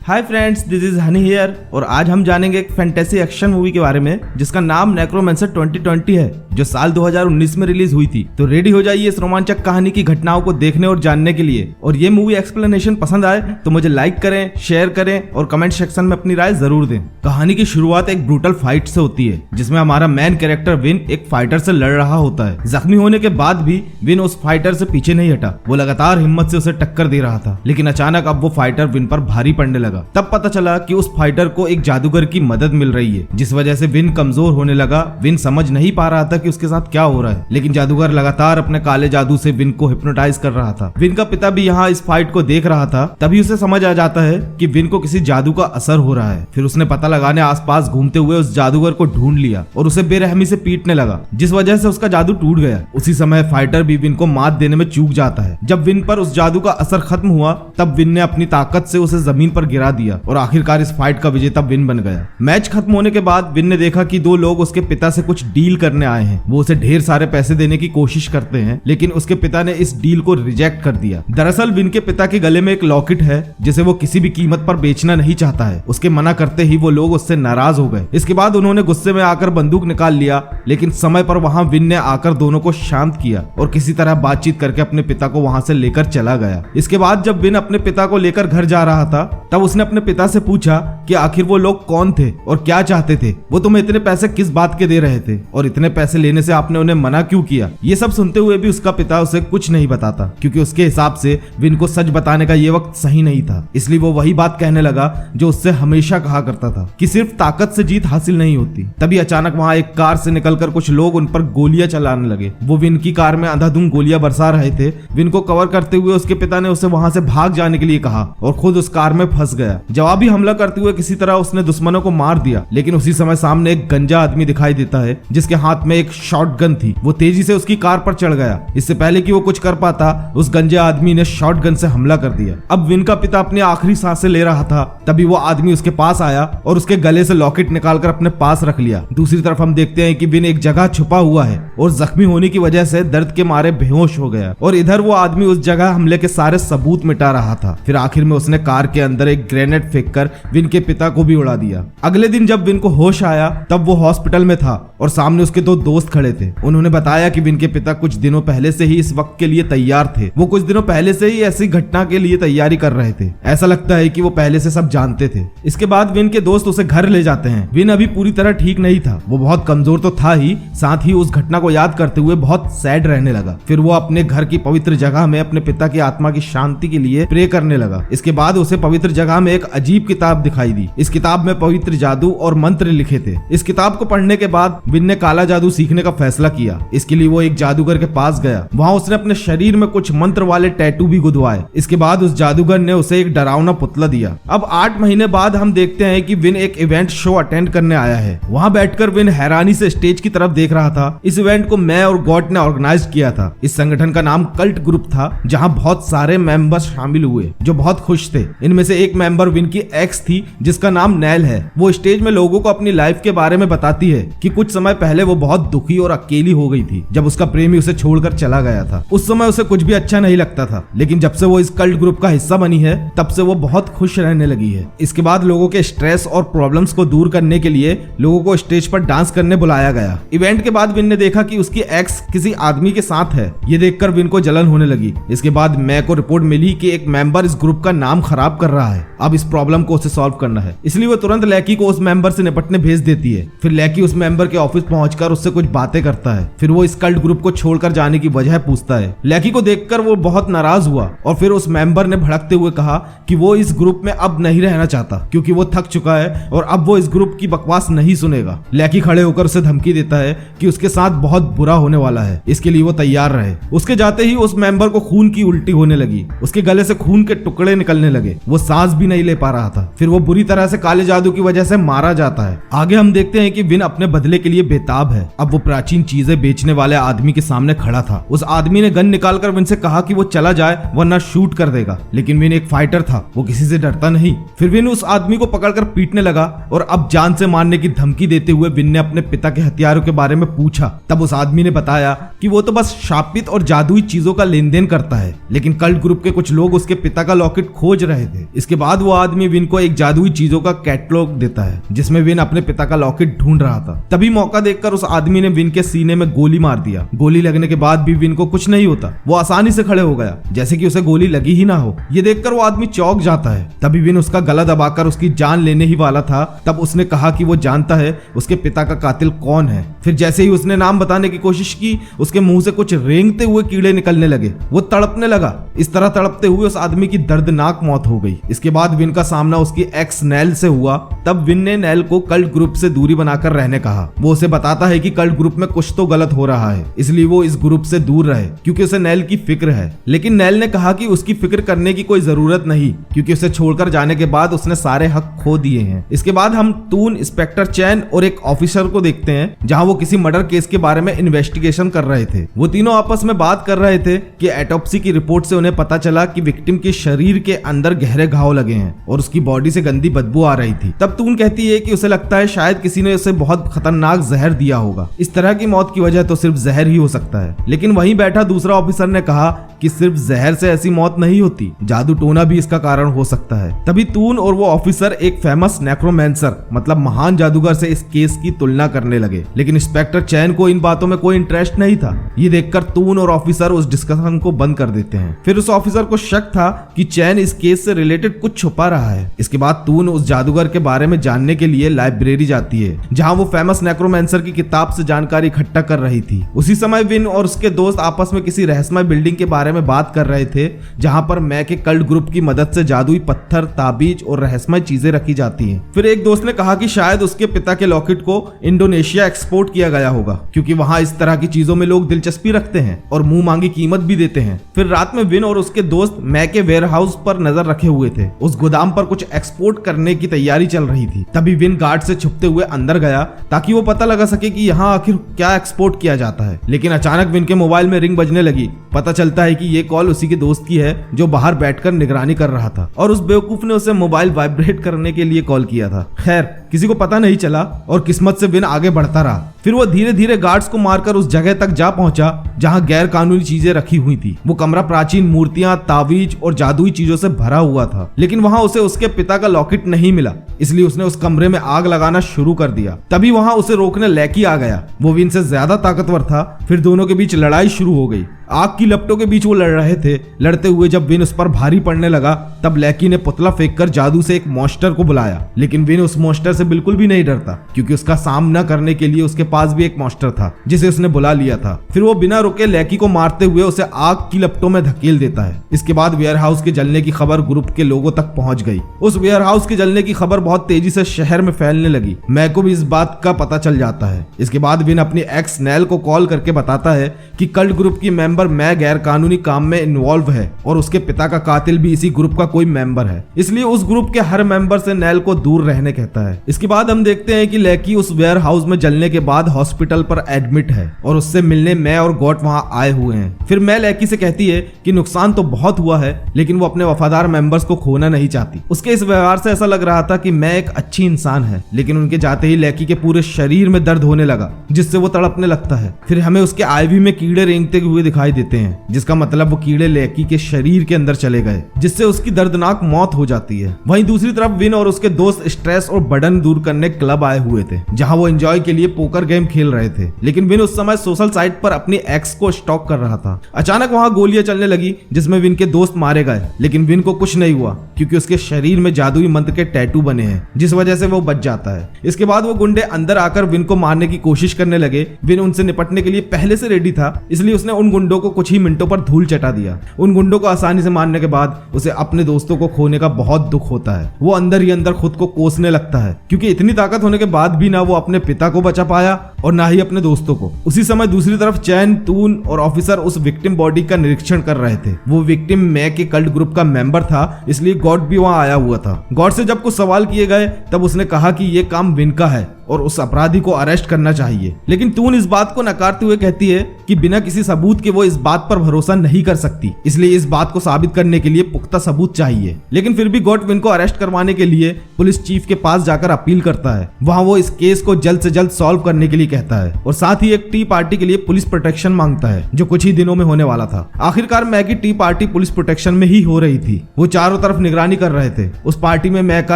Hi friends, this is Honey here और आज हम जानेंगे एक फैंटेसी एक्शन मूवी के बारे में जिसका नाम नेक्रोमेंसर 2020 है, जो साल 2019 में रिलीज हुई थी। तो रेडी हो जाइए इस रोमांचक कहानी की घटनाओं को देखने और जानने के लिए। और ये मूवी एक्सप्लेनेशन पसंद आए तो मुझे लाइक करें, शेयर करें और कमेंट सेक्शन में अपनी राय जरूर दें। कहानी की शुरुआत एक ब्रूटल फाइट से होती है जिसमें हमारा मेन कैरेक्टर विन एक फाइटर से लड़ रहा होता है। जख्मी होने के बाद भी विन उस फाइटर से पीछे नहीं हटा, वो लगातार हिम्मत से उसे टक्कर दे रहा था। लेकिन अचानक अब वो फाइटर विन पर भारी पड़ने लगा। तब पता चला कि उस फाइटर को एक जादूगर की मदद मिल रही है, जिस वजह से विन कमजोर होने लगा। विन समझ नहीं पा रहा था कि उसके साथ क्या हो रहा है, लेकिन जादूगर लगातार अपने काले जादू से विन को हिप्नोटाइज कर रहा था। विन का पिता भी यहाँ इस फाइट को देख रहा था। तभी उसे समझ आ जाता है कि विन को किसी जादू का असर हो रहा है। फिर उसने पता लगाने आसपास घूमते हुए उस जादूगर को ढूंढ लिया और उसे बेरहमी से पीटने लगा, जिस वजह से उसका जादू टूट गया। उसी समय फाइटर भी विन को मात देने में चूक जाता है। जब विन पर उस जादू का असर खत्म हुआ तब विन ने अपनी ताकत से उसे जमीन पर गिरा दिया और आखिरकार इस फाइट का विजेता विन बन गया। मैच खत्म होने के बाद विन ने देखा कि दो लोग उसके पिता से कुछ डील करने आए हैं। वो उसे ढेर सारे पैसे देने की कोशिश करते हैं, लेकिन उसके पिता ने इस डील को रिजेक्ट कर दिया। दरअसल विन के पिता के गले में एक लॉकेट है जिसे वो किसी भी कीमत पर बेचना नहीं चाहता है। उसके मना करते ही वो लोग उससे नाराज हो गए। इसके बाद उन्होंने गुस्से में आकर बंदूक निकाल लिया, लेकिन समय पर वहां विन ने आकर दोनों को शांत किया और किसी तरह बातचीत करके अपने पिता को वहां से लेकर चला गया। इसके बाद जब विन अपने पिता को लेकर घर जा रहा था तब उसने अपने पिता से पूछा कि आखिर वो लोग कौन थे और क्या चाहते थे। वो तुम्हें इतने पैसे किस बात के दे रहे थे और इतने पैसे लेने से आपने उन्हें मना क्यों किया। ये सब सुनते हुए भी उसका पिता उसे कुछ नहीं बताता, क्योंकि उसके हिसाब से विन को सच बताने का ये वक्त सही नहीं था। इसलिए वो वही बात कहने लगा जो उससे हमेशा कहा करता था कि सिर्फ ताकत से जीत हासिल नहीं होती। तभी अचानक वहां एक कार से निकलकर कुछ लोग उन पर गोलियां चलाने लगे। वो विन की कार में अंधाधुंध गोलियां बरसा रहे थे। विन को कवर करते हुए उसके पिता ने उसे वहां से भाग जाने के लिए कहा और खुद उस कार में फंस गया। जवाबी हमला करते हुए किसी तरह उसने दुश्मनों को मार दिया, लेकिन उसी समय सामने एक गंजा आदमी दिखाई देता है जिसके हाथ में एक शॉटगन थी। वो तेजी से उसकी कार पर चढ़ गया। इससे पहले कि वो कुछ कर पाता उस गंजे आदमी ने शॉटगन से हमला कर दिया। अब विन का पिता अपनी आखिरी सांसें ले रहा था, तभी वो आदमी उसके पास आया और उसके गले से लॉकेट निकालकर अपने पास रख लिया। दूसरी तरफ हम देखते हैं कि विन एक जगह छुपा हुआ है और जख्मी होने की वजह से दर्द के मारे बेहोश हो गया, और इधर वो आदमी उस जगह हमले के सारे सबूत मिटा रहा था। फिर आखिर में उसने कार के अंदर एक ग्रेनेड फेंककर विन के पिता को भी उड़ा दिया। अगले दिन जब विन को होश आया तब वो हॉस्पिटल में था और सामने उसके दो दोस्त खड़े थे। उन्होंने बताया कि विन के पिता कुछ दिनों पहले से ही इस वक्त के लिए तैयार थे। वो कुछ दिनों पहले से ही ऐसी घटना के लिए तैयारी कर रहे थे। ऐसा लगता है कि वो पहले से सब जानते थे। इसके बाद विन के दोस्त उसे घर ले जाते हैं। विन अभी पूरी तरह ठीक नहीं था, वो बहुत कमजोर तो था ही, साथ ही उस घटना को याद करते हुए बहुत सैड रहने लगा। फिर वो अपने घर की पवित्र जगह में अपने पिता की आत्मा की शांति के लिए प्रे करने लगा। इसके बाद उसे पवित्र जगह में एक अजीब किताब दिखाई दी। इस किताब में पवित्र जादू और मंत्र लिखे थे। इस किताब को पढ़ने के बाद विन ने काला जादू सीखने का फैसला किया। इसके लिए वो एक जादूगर के पास गया। वहां उसने अपने शरीर में कुछ मंत्र वाले टैटू भी गुदवाए। इसके बाद उस जादूगर ने उसे एक डरावना पुतला दिया। अब 8 महीने बाद हम देखते हैं कि विन एक इवेंट शो अटेंड करने आया है। वहां बैठकर विन हैरानी से स्टेज की तरफ देख रहा था। इस इवेंट को मैं और गॉड ने ऑर्गेनाइज किया था। इस संगठन का नाम कल्ट ग्रुप था, जहां बहुत सारे मेंबर्स शामिल हुए जो बहुत खुश थे। इनमें से एक मेंबर विन की एक्स थी जिसका नाम नैल है। वो स्टेज में लोगों को अपनी लाइफ के बारे में बताती है कि कुछ समय पहले वो बहुत दुखी और अकेली हो गई थी जब उसका प्रेमी उसे छोड़कर चला गया था। उस समय उसे कुछ भी अच्छा नहीं लगता था, लेकिन जब से वो इस कल्ट ग्रुप का हिस्सा बनी है तब से वो बहुत खुश रहने लगी है। इसके बाद लोगों के स्ट्रेस और प्रॉब्लम्स को दूर करने के लिए लोगों को स्टेज पर डांस करने बुलाया गया। इवेंट के बाद विन ने देखा कि उसकी एक्स किसी आदमी के साथ है। ये देखकर विन को जलन होने लगी। इसके बाद मैं को रिपोर्ट मिली कि एक मेंबर इस ग्रुप का नाम खराब कर रहा है। अब इस प्रॉब्लम को उसे सॉल्व करना है, इसलिए वो तुरंत लैकी को उस मेंबर से निपटने भेज देती है। फिर लैकी उस मेंबर के ऑफिस पहुंचकर उससे कुछ बातें करता है। फिर वो इस कल्ट ग्रुप को छोड़कर जाने की वजह पूछता है। लैकी को देखकर वो बहुत नाराज हुआ और फिर उस मेंबर ने भड़कते हुए कहा कि वो इस ग्रुप में अब नहीं रहना चाहता, क्योंकि वो थक चुका है और अब वो इस ग्रुप की बकवास नहीं सुनेगा। लैकी खड़े होकर उसे धमकी देता है कि उसके साथ बहुत बुरा होने वाला है, इसके लिए वो तैयार रहे। उसके जाते ही उस मेंबर को खून की उल्टी होने लगी। उसके गले से खून के टुकड़े निकलने लगे। वो सांस भी नहीं ले पा रहा था। फिर वो बुरी तरह से काले जादू की वजह से मारा जाता है। आगे हम देखते हैं कि विन अपने बदले के लिए बेताब है। अब वो प्राचीन चीजें बेचने वाले आदमी के सामने खड़ा था। उस आदमी ने गन निकालकर विन से कहा कि वो चला जाए वरना शूट कर देगा, लेकिन विन एक फाइटर था, वो किसी से डरता नहीं। फिर विन उस आदमी को पकड़कर पीटने लगा और अब जान से मारने की धमकी देते हुए विन ने अपने पिता के हथियारों के बारे में पूछा। तब उस आदमी ने बताया कि वो तो बस शापित और जादुई चीजों का लेन देन करता है, लेकिन कल्ट ग्रुप के कुछ लोग उसके पिता का लॉकेट खोज रहे थे। इसके बाद बाद वो आदमी विन को एक जादुई चीजों का कैटलॉग देता है जिसमें विन अपने पिता का लॉकेट ढूंढ रहा था। तभी मौका देखकर उस आदमी ने विन के सीने में गोली मार दिया। गोली लगने के बाद भी विन को कुछ नहीं होता, वो आसानी से खड़े हो गया जैसे कि उसे गोली लगी ही ना हो। ये देखकर वो आदमी चौंक जाता है। तभी विन उसका गला दबाकर उसकी जान लेने ही वाला था, तब उसने कहा कि वो जानता है उसके पिता का कातिल कौन है। फिर जैसे ही उसने नाम बताने की कोशिश की, उसके मुंह से कुछ रेंगते हुए कीड़े निकलने लगे। वो तड़पने लगा। इस तरह तड़पते हुए उस आदमी की दर्दनाक मौत हो गई। इसके बाद विन का सामना उसकी एक्स नैल से हुआ। तब विन ने नैल को कल्ट ग्रुप से दूरी बनाकर रहने कहा। वो उसे बताता है कि कल्ट ग्रुप में कुछ तो गलत हो रहा है, इसलिए वो इस ग्रुप से दूर रहे क्योंकि उसे नैल की फिक्र है। लेकिन नैल ने कहा कि उसकी फिक्र करने की कोई जरूरत नहीं क्योंकि उसे छोड़कर जाने के बाद उसने सारे हक खो दिए हैं। इसके बाद हम टून, इंस्पेक्टर चैन और एक ऑफिसर को देखते हैं जहां वो किसी मर्डर केस के बारे में इन्वेस्टिगेशन कर रहे थे। वो तीनों आपस में बात कर रहे थे कि ऑटोप्सी की रिपोर्ट से उन्हें पता चला कि विक्टिम के शरीर के अंदर गहरे घाव लगे हैं और उसकी बॉडी से गंदी बदबू आ रही थी। तब टून कहती है कि उसे लगता है शायद किसी ने उसे बहुत खतरनाक जहर दिया होगा। इस तरह की मौत की वजह तो सिर्फ जहर ही हो सकता है। लेकिन वहीं बैठा दूसरा ऑफिसर ने कहा कि सिर्फ जहर से ऐसी मौत नहीं होती, जादू टोना भी इसका कारण हो सकता है। तभी टून और वो ऑफिसर एक फेमस नेक्रोमेंसर मतलब महान जादूगर से इस केस की तुलना करने लगे। लेकिन इंस्पेक्टर चैन को इन बातों में कोई इंटरेस्ट नहीं था। ये देखकर टून और ऑफिसर उस डिस्कशन को बंद कर देते हैं। फिर उस ऑफिसर को शक था कि चैन इस केस से रिलेटेड कुछ छुपा रहा है। इसके बाद टून उस जादूगर के बारे में जानने के लिए लाइब्रेरी जाती है जहां वो फेमस नेक्रोमेंसर की किताब से जानकारी इकट्ठा कर रही थी। उसी समय विन और उसके दोस्त आपस में किसी रहस्यमय बिल्डिंग के बारे में बात कर रहे थे जहां पर मै के कल्ट ग्रुप की मदद से जादुई पत्थर, ताबीज और रहस्यमय चीजें रखी जाती हैं। फिर एक दोस्त ने कहा कि शायद उसके पिता के लॉकेट को इंडोनेशिया एक्सपोर्ट किया गया होगा क्योंकि वहां इस तरह की चीजों में लोग दिलचस्पी रखते हैं और मुंह मांगी कीमत भी देते हैं। फिर रात में विन और उसके दोस्त मै के वेयरहाउस पर नजर रखे हुए थे। उस गोदाम पर कुछ एक्सपोर्ट करने की तैयारी चल रही थी। तभी विन गार्ड से छुपते हुए अंदर गया ताकि वो पता लगा सके कि यहाँ आखिर क्या एक्सपोर्ट किया जाता है। लेकिन अचानक विन के मोबाइल में रिंग बजने लगी। पता चलता है कि ये कॉल उसी के दोस्त की है जो बाहर बैठकर निगरानी कर रहा था और उस बेवकूफ ने उसे मोबाइल वाइब्रेट करने के लिए कॉल किया था। खैर किसी को पता नहीं चला और किस्मत से विन आगे बढ़ता रहा। फिर वो धीरे धीरे गार्ड्स को मारकर उस जगह तक जा पहुंचा जहां गैर कानूनी चीजें रखी हुई थी। वो कमरा प्राचीन मूर्तियां, तावीज और जादुई चीजों से भरा हुआ था। लेकिन वहां उसे उसके पिता का लॉकेट नहीं मिला, इसलिए उसने उस कमरे में आग लगाना शुरू कर दिया। तभी वहां उसे रोकने लैकी आ गया। वो विन से ज्यादा ताकतवर था। फिर दोनों के बीच लड़ाई शुरू हो गई। आग की लपटों के बीच वो लड़ रहे थे। लड़ते हुए जब विन उस पर भारी पड़ने लगा तब लैकी ने पुतला फेंककर जादू से एक मॉन्स्टर को बुलाया। लेकिन विन उस मॉन्स्टर से बिल्कुल भी नहीं डरता क्योंकि उसका सामना करने के लिए उसके पास भी एक मॉन्स्टर था जिसे उसने बुला लिया था। फिर वो बिना रुके लैकी को मारते हुए उसे आग की लपटों में धकेल देता है। इसके बाद वेयरहाउस के जलने की खबर ग्रुप के लोगों तक पहुंच गई। उस वेयरहाउस के जलने की खबर बहुत तेजी से शहर में फैलने लगी। मैं को भी इस बात का पता चल जाता है। इसके बाद विन अपनी एक्स नैल को कॉल करके बताता है कि कल्ट ग्रुप की मेंबर मैं गैर कानूनी काम में इन्वॉल्व है और उसके पिता का कातिल भी इसी ग्रुप का कोई मेंबर है, इसलिए उस ग्रुप के हर मेंबर से नैल को दूर रहने कहता है। इसके बाद हम देखते हैं कि लैकी उस वेयर हाउस में जलने के बाद हॉस्पिटल पर एडमिट है और उससे मिलने मैं और गॉट वहां आए हुए हैं। फिर मैं लैकी से कहती है कि नुकसान तो बहुत हुआ है लेकिन वो अपने वफादार मेंबर्स को खोना नहीं चाहती। उसके इस व्यवहार से ऐसा लग रहा था कि मैं एक अच्छी इंसान है, लेकिन उनके जाते ही लैकी के पूरे शरीर में दर्द होने लगा जिससे वो तड़पने लगता है। फिर हमें उसके आईवी में कीड़े रेंगते हुए दिखाई देते हैं जिसका मतलब वो कीड़े लैकी के शरीर के अंदर चले गए जिससे उसकी दर्दनाक मौत हो जाती है। वहीं दूसरी तरफ विन और उसके दोस्त स्ट्रेस और बर्डन दूर करने क्लब आए हुए थे जहां वो एंजॉय के लिए पोकर गेम खेल रहे थे। लेकिन विन उस समय सोशल साइट पर अपनी एक्स को स्टॉक कर रहा था। अचानक वहां गोलियां चलने लगी जिसमें विन के दोस्त मारे गए, लेकिन विन को कुछ नहीं हुआ क्योंकि उसके शरीर में जादुई मंत्र के टैटू बने हैं जिस वजह से वो बच जाता है। इसके बाद वो गुंडे अंदर आकर विन को मारने की कोशिश करने लगे। विन उनसे निपटने के लिए पहले से रेडी था, इसलिए उसने उन गुंडों को कुछ ही मिनटों पर धूल चटा दिया। उन गुंडों को आसानी से मारने के बाद उसे अपने दोस्तों को खोने का बहुत दुख होता है। वो अंदर ही अंदर खुद को कोसने लगता है क्योंकि इतनी ताकत होने के बाद भी ना वो अपने पिता को बचा पाया और ना ही अपने दोस्तों को। उसी समय दूसरी तरफ चैन, टून और ऑफिसर उस विक्टिम बॉडी का निरीक्षण कर रहे थे। वो विक्टिम मै के कल्ट ग्रुप का मेंबर था, इसलिए गॉड भी वहां आया हुआ था। गॉड से जब कुछ सवाल किए गए तब उसने कहा कि ये काम विन का है और उस अपराधी को अरेस्ट करना चाहिए। लेकिन टून इस बात को नकारते हुए कहती है कि बिना किसी सबूत के वो इस बात पर भरोसा नहीं कर सकती, इसलिए इस बात को साबित करने के लिए पुख्ता सबूत चाहिए। लेकिन फिर भी गॉड विन को अरेस्ट करवाने के लिए पुलिस चीफ के पास जाकर अपील करता है। वहां वो इस केस को जल्द से जल्द सॉल्व करने के लिए कहता है और साथ ही एक टी पार्टी के लिए पुलिस प्रोटेक्शन मांगता है जो कुछ ही दिनों में होने वाला था। आखिरकार मैक की टी पार्टी पुलिस प्रोटेक्शन में ही हो रही थी। वो चारों तरफ निगरानी कर रहे थे। उस पार्टी में मैक का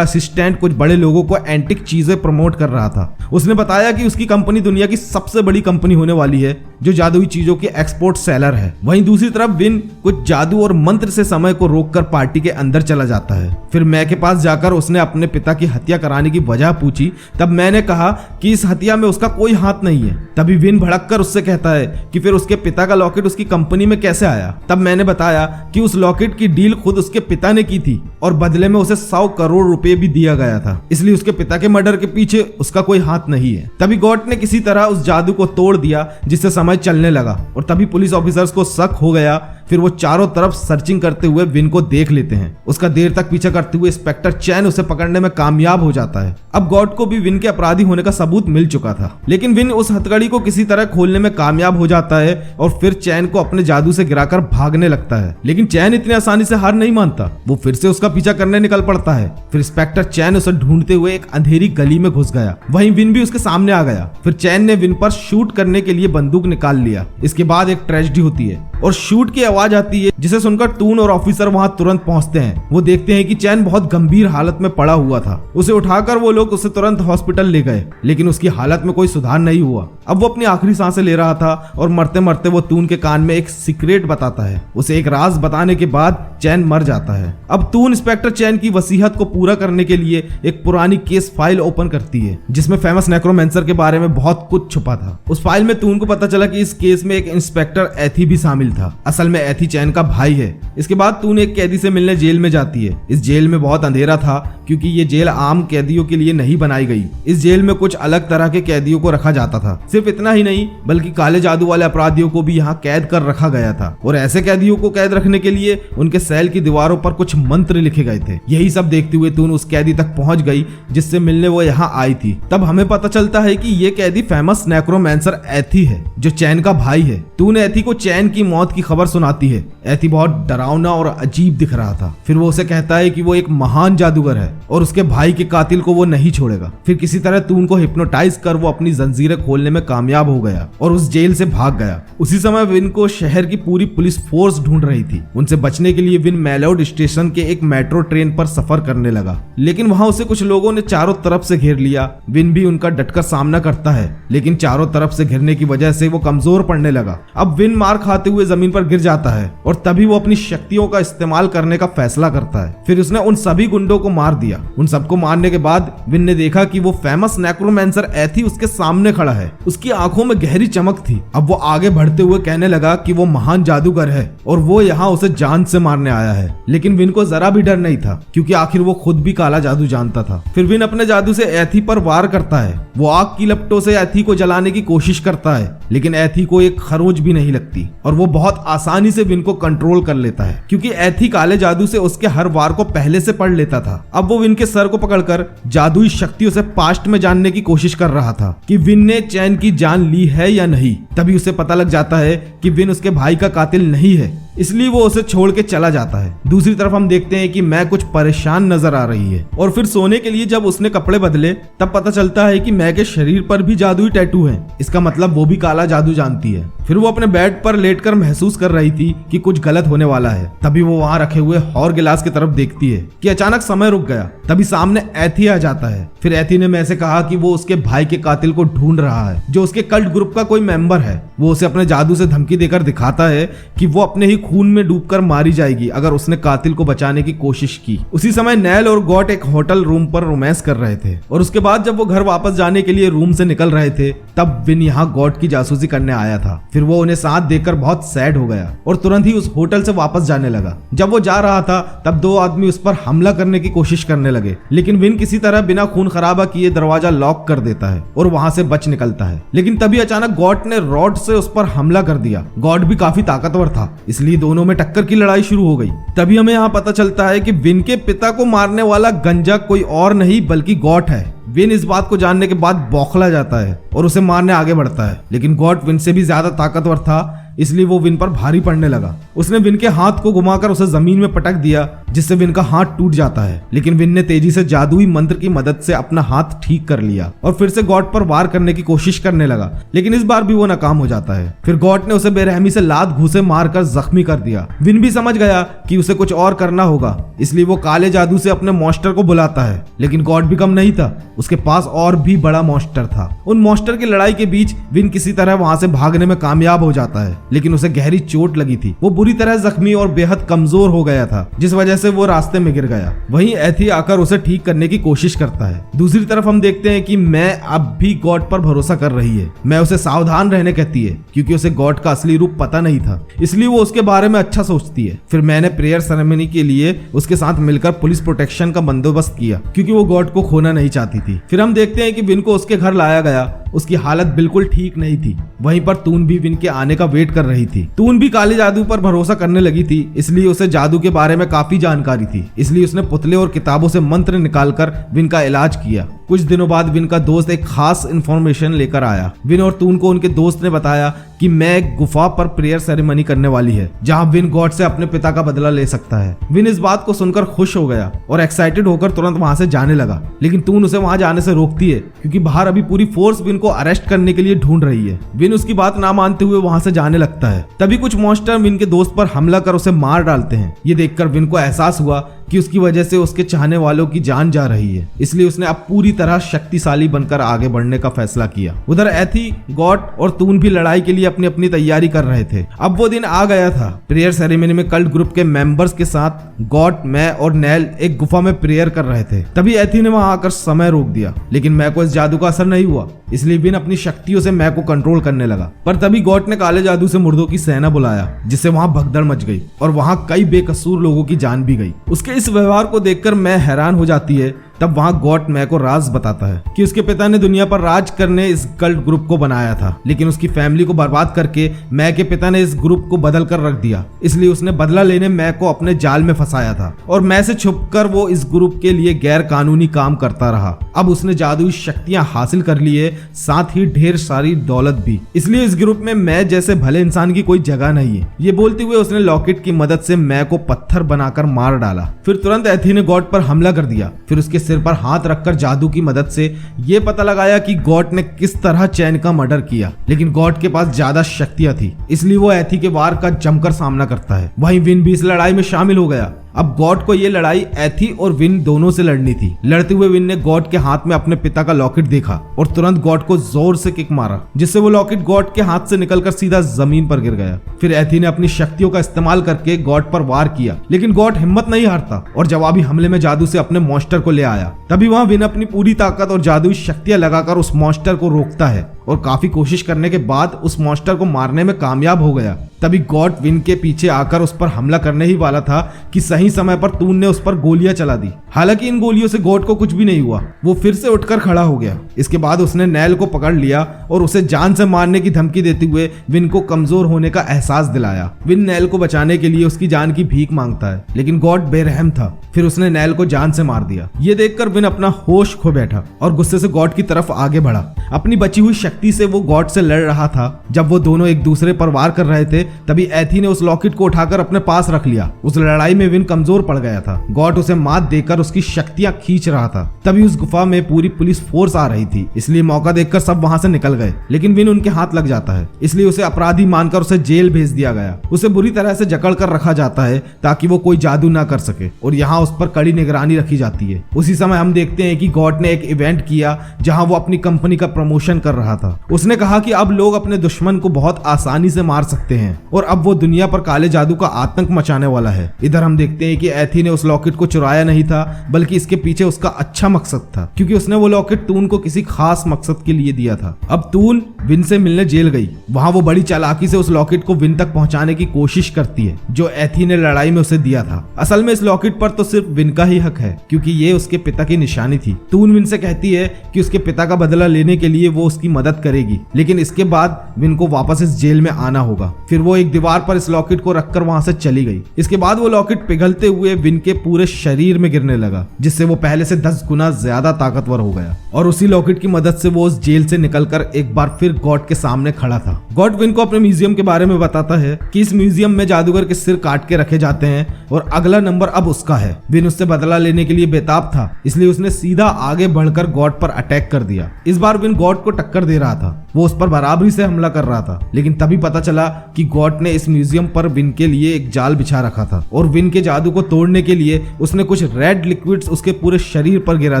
असिस्टेंट कुछ बड़े लोगों को एंटिक चीजें प्रमोट कर रहा था। उसने बताया कि उसकी कंपनी दुनिया की सबसे बड़ी कंपनी होने वाली है जो जादुई चीजों की एक्सपोर्ट सेलर है। वहीं दूसरी तरफ विन कुछ जादू और मंत्र से समय को रोककर पार्टी के अंदर चला जाता है। फिर मैक के पास जाकर उसने अपने पिता की हत्या कराने की वजह पूछी। तब मैंने कहा कि इस हत्या में उसका कोई हाथ नहीं है। तभी विन भड़ककर उससे कहता है कि फिर उसके पिता का लॉकेट उसकी कंपनी में कैसे आया। तब मैंने बताया कि उस लॉकेट की डील खुद उसके पिता ने की थी और बदले में उसे 100 करोड़ रुपए भी दिया गया था, इसलिए उसके पिता के मर्डर के पीछे उसका कोई हाथ नहीं है। तभी गॉड ने किसी तरह उस जादू को तोड़ दिया जिससे समय चलने लगा और तभी पुलिस ऑफिसर्स को शक हो गया। फिर वो चारों तरफ सर्चिंग करते हुए विन को देख लेते हैं। उसका देर तक पीछा करते हुए इंस्पेक्टर चैन उसे पकड़ने में कामयाब हो जाता है। अब गॉड को भी विन के अपराधी होने का सबूत मिल चुका था, लेकिन विन उस हथकड़ी को किसी तरह खोलने में कामयाब हो जाता है और फिर चैन को अपने जादू से गिराकर भागने लगता है। लेकिन चैन इतनी आसानी से हार नहीं मानता। वो फिर से उसका पीछा करने निकल पड़ता है। फिर इंस्पेक्टर चैन उसे ढूंढते हुए एक अंधेरी गली में घुस गया। वहीं विन भी उसके सामने आ गया। फिर चैन ने विन पर शूट करने के लिए बंदूक निकाल लिया। इसके बाद एक ट्रेजेडी होती है और शूट की आवाज आती है जिसे सुनकर टून और ऑफिसर वहां तुरंत पहुंचते हैं। वो देखते हैं कि चैन बहुत गंभीर हालत में पड़ा हुआ था। उसे उठाकर वो लोग उसे तुरंत हॉस्पिटल ले गए, लेकिन उसकी हालत में कोई सुधार नहीं हुआ। अब वो अपनी आखिरी सांसें ले रहा था और मरते मरते वो टून के कान में एक सीक्रेट बताता है। उसे एक राज बताने के बाद चैन मर जाता है। अब टून इंस्पेक्टर चैन की वसीयत को पूरा करने के लिए एक पुरानी केस फाइल ओपन करती है जिसमें फेमस नेक्रोमेंसर के बारे में बहुत कुछ छुपा था। उस फाइल में टून को पता चला कि इस केस में एक इंस्पेक्टर एथी भी शामिल था। असल में एथी चैन का भाई है। इसके बाद टून एक कैदी से मिलने जेल में जाती है। इस जेल में बहुत अंधेरा था क्योंकि ये जेल आम कैदियों के लिए नहीं बनाई गई। इस जेल में कुछ अलग तरह के कैदियों को रखा जाता था। सिर्फ इतना ही नहीं बल्कि काले जादू वाले अपराधियों को भी यहाँ कैद कर रखा गया था और ऐसे कैदियों को कैद रखने के लिए उनके सेल की दीवारों पर कुछ मंत्र लिखे गए थे। यही सब देखते हुए टून उस कैदी तक पहुंच गई जिससे मिलने वो यहाँ आई थी। तब हमें पता चलता है कि ये कैदी फेमस नेक्रोमेंसर एथी है जो चैन का भाई है। टून एथी को चैन की मौत की खबर सुनाती है। एथी बहुत डरावना और अजीब दिख रहा था। फिर वो उसे कहता है कि वो एक महान जादूगर है और उसके भाई के कातिल को वो नहीं छोड़ेगा। फिर किसी तरह टून को हिप्नोटाइज कर वो अपनी जंजीरें खोलने में कामयाब हो गया और उस जेल से भाग गया। उसी समय विन को शहर की पूरी पुलिस फोर्स ढूंढ रही थी। उनसे बचने के लिए विन मेलोड स्टेशन के एक मेट्रो ट्रेन पर सफर करने लगा, लेकिन वहां उसे कुछ लोगों ने चारों तरफ से घेर लिया। विन भी उनका डटकर सामना करता है, लेकिन चारों तरफ से घिरने की वजह से वो कमजोर पड़ने लगा। अब विन मार खाते हुए जमीन पर गिर जाता है और तभी वो अपनी शक्तियों का इस्तेमाल करने का फैसला करता है। फिर उसने उन सभी गुंडों को मार दिया। उन सबको मारने के बाद विन ने देखा कि वो फेमस नेक्रोमेंसर एथी उसके सामने खड़ा है। उसकी आंखों में गहरी चमक थी। अब वो आगे बढ़ते हुए कहने लगा कि वो महान जादूगर है और वो यहाँ उसे जान से मारने आया है। लेकिन विन को जरा भी डर नहीं था क्योंकि आखिर वो खुद भी काला जादू जानता था। फिर विन अपने जादू से एथी पर वार करता है। वो आग की लपटों से एथी को जलाने की कोशिश करता है, लेकिन एथी को एक खरोच भी नहीं लगती और वो बहुत आसानी से विन को कंट्रोल कर लेता है क्योंकि एथी काले जादू से उसके हर वार को पहले से पढ़ लेता था। अब वो विन के सर को पकड़कर जादुई शक्तियों से पास्ट में जानने की कोशिश कर रहा था कि विन ने चैन की जान ली है या नहीं। तभी उसे पता लग जाता है कि विन उसके भाई का कातिल नहीं है, इसलिए वो उसे छोड़ के चला जाता है। दूसरी तरफ हम देखते हैं कि मैं कुछ परेशान नजर आ रही है और फिर सोने के लिए जब उसने कपड़े बदले तब पता चलता है कि मैं के शरीर पर भी जादुई टैटू है। इसका मतलब वो भी काला जादू जानती है। फिर वो अपने बेड पर लेटकर महसूस कर रही थी कि कुछ गलत होने वाला है। तभी वो वहां रखे हुए और गिलास की तरफ देखती है कि अचानक समय रुक गया। तभी सामने एथी आ जाता है। फिर एथी ने मैं से कहा कि वो उसके भाई के कातिल को ढूंढ रहा है जो उसके कल्ट ग्रुप का कोई मेंबर है। वो उसे अपने जादू से धमकी देकर दिखाता है कि वो अपने ही खून में डूबकर मारी जाएगी अगर उसने कातिल को बचाने की कोशिश की। उसी समय नैल और गॉट एक होटल रूम पर रोमांस कर रहे थे और उसके बाद जब वो घर वापस जाने के लिए रूम से निकल रहे थे तब विन यहाँ गॉट की जासूसी करने आया था। फिर वो उन्हें साथ देखकर बहुत सैड हो गया और तुरंत ही उस होटल से वापस जाने लगा। जब वो जा रहा था तब दो आदमी उस पर हमला करने की कोशिश करने लगे, लेकिन विन किसी तरह बिना खून खराबा किए दरवाजा लॉक कर देता है और वहां से बच निकलता है। लेकिन तभी अचानक गॉट ने रॉड से उस पर हमला कर दिया। गॉट भी काफी ताकतवर था, इसलिए दोनों में टक्कर की लड़ाई शुरू हो गई। तभी हमें यहाँ पता चलता है कि विन के पिता को मारने वाला गंजा कोई और नहीं बल्कि गॉट है। विन इस बात को जानने के बाद बौखला जाता है और उसे मारने आगे बढ़ता है, लेकिन गॉट विन से भी ज्यादा ताकतवर था, इसलिए वो विन पर भारी पड़ने लगा। उसने विन के हाथ को घुमाकर उसे जमीन में पटक दिया, जिससे विन का हाथ टूट जाता है। लेकिन विन ने तेजी से जादुई मंत्र की मदद से अपना हाथ ठीक कर लिया और फिर से गॉड पर वार करने की कोशिश करने लगा, लेकिन इस बार भी वो नाकाम हो जाता है। फिर गॉड ने उसे बेरहमी से लात घूंसे मारकर जख्मी कर दिया। विन भी समझ गया कि उसे कुछ और करना होगा, इसलिए वो काले जादू से अपने मॉन्स्टर को बुलाता है। लेकिन गॉड भी कम नहीं था, उसके पास और भी बड़ा मॉन्स्टर था। उन मॉन्स्टर की लड़ाई के बीच विन किसी तरह वहां से भागने में कामयाब हो जाता है, लेकिन उसे गहरी चोट लगी थी। वो बुरी तरह जख्मी और बेहद कमजोर हो गया था, जिस वजह से वो रास्ते में गिर गया। वहीं एथी आकर उसे ठीक करने की कोशिश करता है। दूसरी तरफ हम देखते हैं कि मैं अब भी गॉड पर भरोसा कर रही है। मैं उसे सावधान रहने कहती है, क्योंकि उसे गॉड का असली रूप पता नहीं था, इसलिए वो उसके बारे में अच्छा सोचती है। फिर मैंने प्रेयर सेरेमनी के लिए उसके साथ मिलकर पुलिस प्रोटेक्शन का बंदोबस्त किया, क्योंकि वो गॉड को खोना नहीं चाहती थी। फिर हम देखते हैं कि विन को उसके घर लाया गया। उसकी हालत बिल्कुल ठीक नहीं थी। वहीं पर तून भी विन के आने का वेट कर रही थी। तून भी काले जादू पर भरोसा करने लगी थी, इसलिए उसे जादू के बारे में काफी जानकारी थी। इसलिए उसने पुतले और किताबों से मंत्र निकालकर विन का इलाज किया। कुछ दिनों बाद विन का दोस्त एक खास इंफॉर्मेशन लेकर आया। विन और तून को उनके दोस्त ने बताया कि मैं एक गुफा पर प्रेयर सेरेमनी करने वाली है, जहां विन गॉड से अपने पिता का बदला ले सकता है। विन इस बात को सुनकर खुश हो गया और एक्साइटेड होकर तुरंत वहां से जाने लगा, लेकिन तून उसे वहां जाने से रोकती है, क्योंकि बाहर अभी पूरी फोर्स विन को अरेस्ट करने के लिए ढूंढ रही है। विन उसकी बात ना मानते हुए वहां से जाने लगता है। तभी कुछ मॉन्स्टर विन के दोस्त पर हमला कर उसे मार डालते हैं। ये देखकर विन को एहसास हुआ कि उसकी वजह से उसके चाहने वालों की जान जा रही है, इसलिए उसने अब पूरी तरह शक्तिशाली बनकर आगे बढ़ने का फैसला किया। उधर एथी, गॉड और तून भी लड़ाई के लिए अपनी अपनी तैयारी कर रहे थे। अब वो दिन आ गया था। प्रेयर सेरेमनी में कल्ट ग्रुप के मेंबर्स के साथ गॉड, मैं और नैल एक गुफा में प्रेयर कर रहे थे। तभी एथी ने वहां आकर समय रोक दिया, लेकिन मैं को इस जादू का असर नहीं हुआ, इसलिए विन अपनी शक्तियों से मैं को कंट्रोल करने लगा। पर तभी गॉड ने काले जादू से मुर्दों की सेना बुलाया, जिससे वहां भगदड़ मच गई और वहां कई बेकसूर लोगों की जान भी गई। उसके इस व्यवहार को देखकर मैं हैरान हो जाती है। तब वहां गॉड मैं को राज बताता है कि उसके पिता ने दुनिया पर राज करने इस कल्ट ग्रुप को बनाया था, लेकिन उसकी फैमिली को बर्बाद करके मैं के पिता ने इस ग्रुप को बदल कर रख दिया। इसलिए उसने बदला लेने मैं को अपने जाल में फंसाया था और मैं से छुपकर वो इस ग्रुप के लिए गैर कानूनी काम करता रहा। अब उसने जादुई शक्तियां हासिल कर ली है, साथ ही ढेर सारी दौलत भी। इसलिए इस ग्रुप में मैं जैसे भले इंसान की कोई जगह नहीं है। ये बोलते हुए उसने लॉकेट की मदद से मैं को पत्थर बनाकर मार डाला। फिर तुरंत एथी ने गॉड पर हमला कर दिया। फिर उसके सिर पर हाथ रखकर जादू की मदद से ये पता लगाया कि गॉड ने किस तरह चैन का मर्डर किया, लेकिन गॉड के पास ज्यादा शक्तियां थी, इसलिए वो एथी के वार का जमकर सामना करता है। वहीं विन भी इस लड़ाई में शामिल हो गया। अब गॉड को ये लड़ाई एथी और विन दोनों से लड़नी थी। लड़ते हुए विन ने गॉड के हाथ में अपने पिता का लॉकेट देखा और तुरंत गॉड को जोर से किक मारा, जिससे वो लॉकेट गॉड के हाथ से निकलकर सीधा जमीन पर गिर गया। फिर एथी ने अपनी शक्तियों का इस्तेमाल करके गॉड पर वार किया, लेकिन गॉड हिम्मत नहीं हारता और जवाबी हमले में जादू से अपने मॉन्स्टर को ले आया। तभी वहां विन अपनी पूरी ताकत और जादुई शक्तियां लगाकर उस मॉन्स्टर को रोकता है और काफी कोशिश करने के बाद उस मॉन्स्टर को मारने में कामयाब हो गया। तभी गॉड विन के पीछे आकर उस पर हमला करने ही वाला था कि सही समय पर तून ने उस पर गोलियां चला दी। हालांकि इन गोलियों से गॉड को कुछ भी नहीं हुआ, वो फिर से उठकर खड़ा हो गया। इसके बाद उसने नैल को पकड़ लिया और उसे जान से मारने की धमकी देते हुए विन को कमजोर होने का एहसास दिलाया। विन नैल को बचाने के लिए उसकी जान की भीख मांगता है, लेकिन गॉड बेरहम था। फिर उसने नैल को जान से मार दिया। ये देखकर विन अपना होश खो बैठा और गुस्से से गॉड की तरफ आगे बढ़ा। अपनी बची हुई शक्ति से वो गॉड से लड़ रहा था। जब वो दोनों एक दूसरे पर वार कर रहे थे, तभी एथी ने उस लॉकेट को उठाकर अपने पास रख लिया। उस लड़ाई में विन कमजोर पड़ गया था। गॉड उसे मात देकर उसकी शक्तियां खींच रहा था। तभी उस गुफा में पूरी पुलिस फोर्स आ रही थी, इसलिए मौका देखकर सब वहां से निकल गए, लेकिन विन उनके हाथ लग जाता है। इसलिए उसे अपराधी मानकर उसे जेल भेज दिया गया। उसे बुरी तरह से जकड़ कर रखा जाता है ताकि वो कोई जादू ना कर सके और यहाँ उस पर कड़ी निगरानी रखी जाती है। उसी समय हम देखते हैं कि गॉड ने एक इवेंट किया जहाँ वो अपनी कंपनी का प्रमोशन कर रहा था। उसने कहा कि अब लोग अपने दुश्मन को बहुत आसानी से मार सकते हैं और अब वो दुनिया पर काले जादू का आतंक मचाने वाला है। इधर हम देखते हैं कि एथी ने उस लॉकेट को चुराया नहीं था, बल्कि इसके पीछे उसका अच्छा मकसद था, क्योंकि उसने वो लॉकेट तून को किसी खास मकसद के लिए दिया था। अब तून विन से मिलने जेल गई। वहां वो बड़ी चालाकी से उस लॉकेट को विन तक पहुंचाने की कोशिश करती है, जो एथी ने लड़ाई में उसे दिया था। असल में इस लॉकेट पर तो सिर्फ विन का ही हक है, क्योंकि ये उसके पिता की निशानी थी। तून विन से कहती है कि उसके पिता का बदला लेने के लिए वो उसकी मदद मदद करेगी, लेकिन इसके बाद विन को वापस इस जेल में आना होगा। फिर वो एक दीवार पर इस लॉकेट को रखकर वहां से चली गई। इसके बाद वो लॉकेट पिघलते हुए विन के पूरे शरीर में गिरने लगा, जिससे वो पहले से 10 गुना ज्यादा ताकतवर हो गया। और उसी लॉकेट की मदद से वो उस जेल से निकलकर एक बार फिर गॉड के सामने खड़ा था। गॉड विन को अपने म्यूजियम के बारे में बताता है कि इस म्यूजियम में जादूगर के सिर काट के रखे जाते हैं और अगला नंबर अब उसका है। विन उससे बदला लेने के लिए बेताब था, इसलिए उसने सीधा आगे बढ़कर गॉड पर अटैक कर दिया। इस बार विन गॉड को टक्कर दे रहा था, वो उस पर बराबरी से हमला कर रहा था, लेकिन तभी पता चला कि गॉड ने इस म्यूजियम पर विन के लिए एक जाल बिछा रखा था और विन के जादू को तोड़ने के लिए उसने कुछ रेड लिक्विड्स उसके पूरे शरीर पर गिरा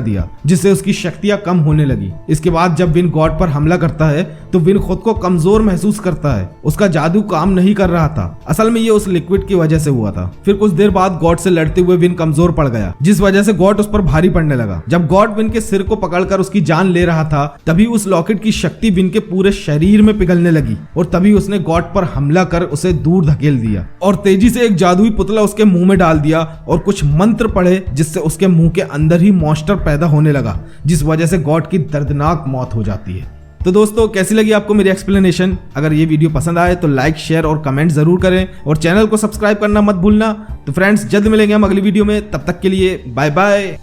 दिया, जिससे उसकी शक्तियां कम होने लगी। इसके बाद जब विन गॉड पर हमला करता है तो विन खुद को कमजोर महसूस करता है। उसका जादू काम नहीं कर रहा था, असल में ये उस लिक्विड की वजह से हुआ था। फिर कुछ देर बाद गॉड से लड़ते हुए विन कमजोर पड़ गया, जिस वजह से गॉड उस पर भारी पड़ने लगा। जब गॉड विन के सिर को पकड़कर उसकी जान ले रहा था, तभी उस लॉकेट की शक्ति विन के पूरे शरीर में पिघलने लगी और तभी उसने गॉड पर हमला कर उसे दूर धकेल दिया और तेजी से एक जादुई पुतला उसके मुंह में डाल दिया और कुछ मंत्र पढ़े, जिससे उसके मुंह के अंदर ही मॉन्स्टर पैदा होने लगा, जिस वजह से गॉड की दर्दनाक मौत हो जाती है। तो दोस्तों, कैसी लगी आपको मेरी एक्सप्लेनेशन? अगर ये वीडियो पसंद आए तो लाइक, शेयर और कमेंट जरूर करें और चैनल को सब्सक्राइब करना मत भूलना। तो फ्रेंड्स, जल्द मिलेंगे हम अगली वीडियो में, तब तक के लिए बाय बाय।